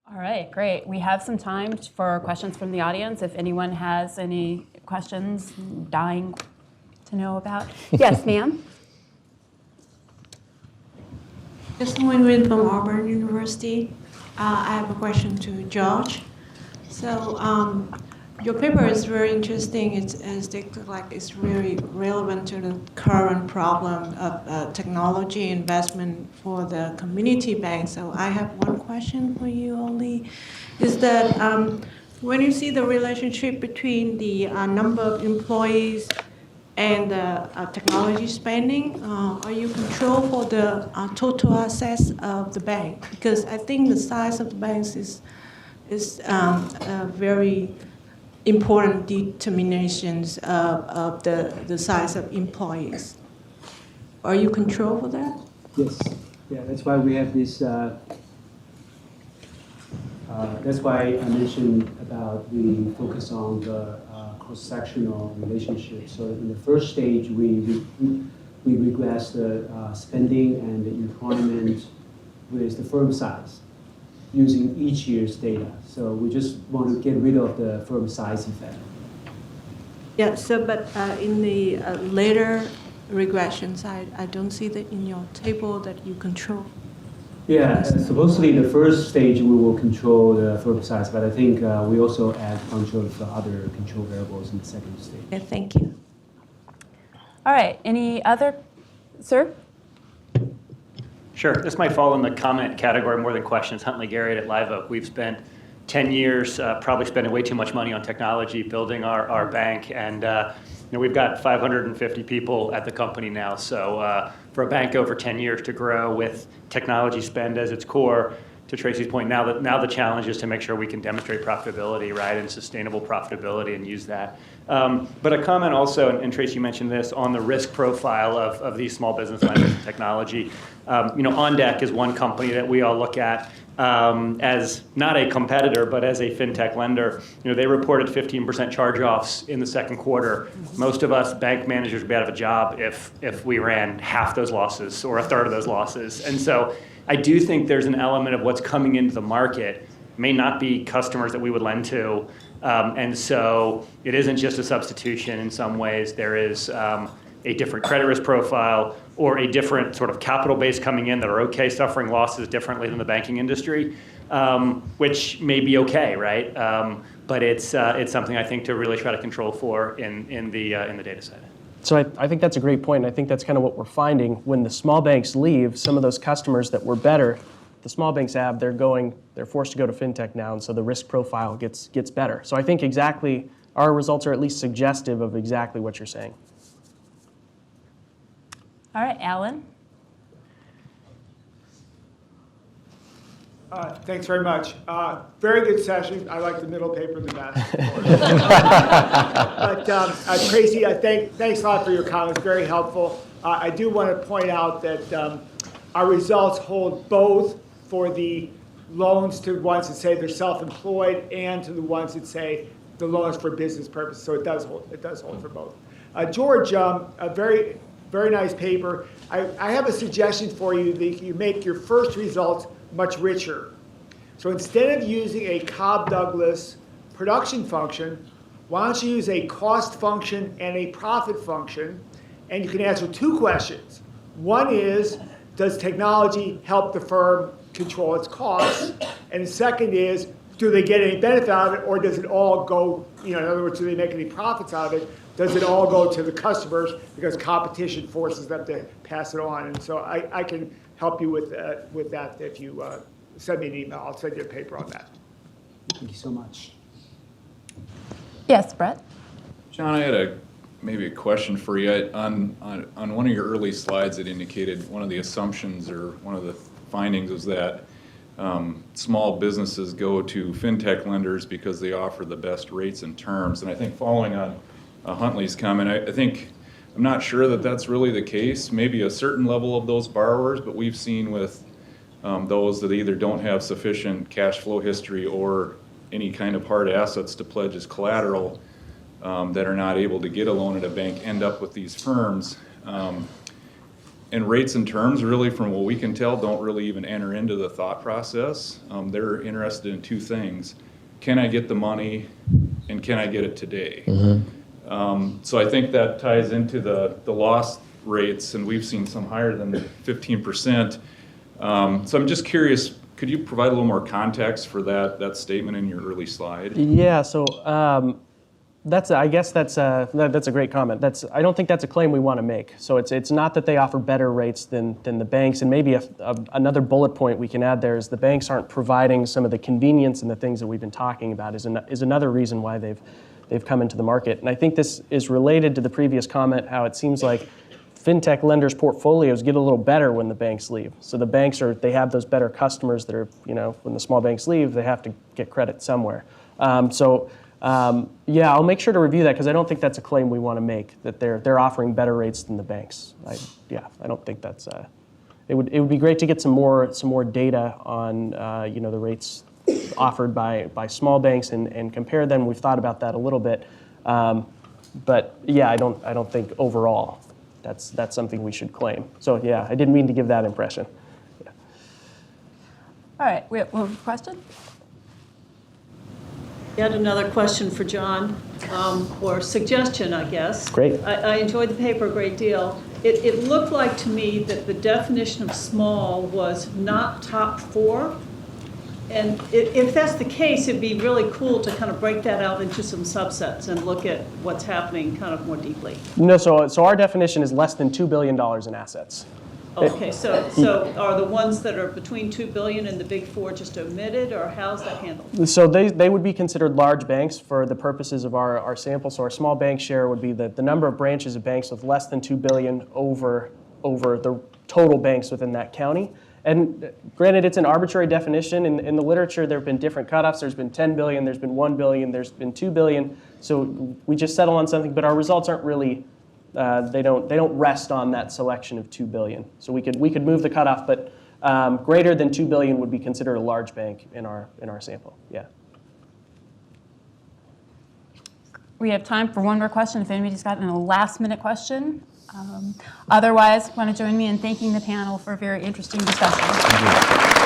All right, great. We have some time for questions from the audience. If anyone has any questions, dying to know about. Yes, ma'am? Just Win from Auburn University. I have a question to George. So your paper is very interesting. It's really relevant to the current problem of technology investment for the community bank. So I have one question for you only, is that when you see the relationship between the number of employees and technology spending, are you control for the total assets of the bank? Because I think the size of the banks is very important determinations of the size of employees. Are you control for that? Yes. Yeah, that's why we have this. That's why I mentioned about we focus on the cross-sectional relationship. So in the first stage, we regress the spending and the employment with the firm size using each year's data. So we just want to get rid of the firm size effect. Yeah, so but in the later regression side, I don't see that in your table that you control. Yeah, supposedly the first stage we will control the firm size, but I think we also add a bunch of other control variables in the second stage. Yeah, thank you. All right, any other, sir? Sure, this might fall in the comment category more than questions. Huntley Garrett at Live Oak. We've spent 10 years probably spending way too much money on technology, building our bank, and we've got 550 people at the company now. So for a bank over 10 years to grow with technology spend as its core, to Tracy's point, now the challenge is to make sure we can demonstrate profitability, right, and sustainable profitability and use that. But a comment also, and Tracy mentioned this, on the risk profile of these small business lenders and technology. OnDeck is one company that we all look at as not a competitor, but as a fintech lender. They reported 15% charge-offs in the second quarter. Most of us bank managers would be out of a job if we ran half those losses or a third of those losses. And so I do think there's an element of what's coming into the market may not be customers that we would lend to. And so it isn't just a substitution in some ways. There is a different credit risk profile or a different sort of capital base coming in that are okay suffering losses differently than the banking industry, which may be okay, right? But it's something I think to really try to control for in the data set. So I think that's a great point. And I think that's kind of what we're finding. When the small banks leave, some of those customers that were better, the small banks have, they're forced to go to fintech now, and so the risk profile gets better. So I think exactly our results are at least suggestive of exactly what you're saying. All right, Alan? Thanks very much. Very good session. I like the middle paper the best. But Tracy, thanks a lot for your comments. Very helpful. I do want to point out that our results hold both for the loans to ones that say they're self-employed and to the ones that say the loans for business purposes. So it does hold for both. George, a very, very nice paper. I have a suggestion for you that you make your first results much richer. So instead of using a Cobb-Douglas production function, why don't you use a cost function and a profit function, and you can answer two questions. One is, does technology help the firm control its costs? And the second is, do they get any benefit out of it, or does it all go, in other words, do they make any profits out of it? Does it all go to the customers because competition forces them to pass it on? And so I can help you with that if you send me an email. I'll send you a paper on that. Thank you so much. Yes, Brett? John, I had maybe a question for you. On one of your early slides, it indicated one of the assumptions or one of the findings was that small businesses go to fintech lenders because they offer the best rates and terms. And I think following on Huntley's comment, I'm not sure that that's really the case. Maybe a certain level of those borrowers, but we've seen with those that either don't have sufficient cash flow history or any kind of hard assets to pledge as collateral that are not able to get a loan at a bank end up with these firms. and rates and terms, really, from what we can tell, don't really even enter into the thought process. They're interested in two things. Can I get the money, and can I get it today? So I think that ties into the loss rates, and we've seen some higher than 15%. So I'm just curious, could you provide a little more context for that statement in your early slide? Yeah, so I guess that's a great comment. I don't think that's a claim we want to make. So it's not that they offer better rates than the banks, and maybe another bullet point we can add there is the banks aren't providing some of the convenience and the things that we've been talking about is another reason why they've come into the market. And I think this is related to the previous comment, how it seems like fintech lenders' portfolios get a little better when the banks leave. So the banks they have those better customers that are, when the small banks leave, they have to get credit somewhere. Yeah, I'll make sure to review that because I don't think that's a claim we want to make, that they're offering better rates than the banks. I don't think that's. It would be great to get some more data on the rates offered by small banks and compare them. We've thought about that a little bit, but yeah, I don't think overall that's something we should claim. So yeah, I didn't mean to give that impression. Yeah. All right, we have one question? Yet another question for John, or suggestion, I guess. Great. I enjoyed the paper a great deal. It looked like to me that the definition of small was not top 4. And if that's the case, it'd be really cool to kind of break that out into some subsets and look at what's happening kind of more deeply. No, so our definition is less than $2 billion in assets. Okay, so are the ones that are between 2 billion and the big 4 just omitted, or how's that handled? So they would be considered large banks for the purposes of our sample. So our small bank share would be the number of branches of banks with less than 2 billion over the total banks within that county. And granted, it's an arbitrary definition. In the literature, there have been different cutoffs. There's been 10 billion, there's been 1 billion, there's been 2 billion. So we just settle on something, but our results aren't really, they don't rest on that selection of 2 billion. So we could move the cutoff, but greater than 2 billion would be considered a large bank in our sample. Yeah. We have time for one more question if anybody's got a last-minute question. Otherwise, want to join me in thanking the panel for a very interesting discussion.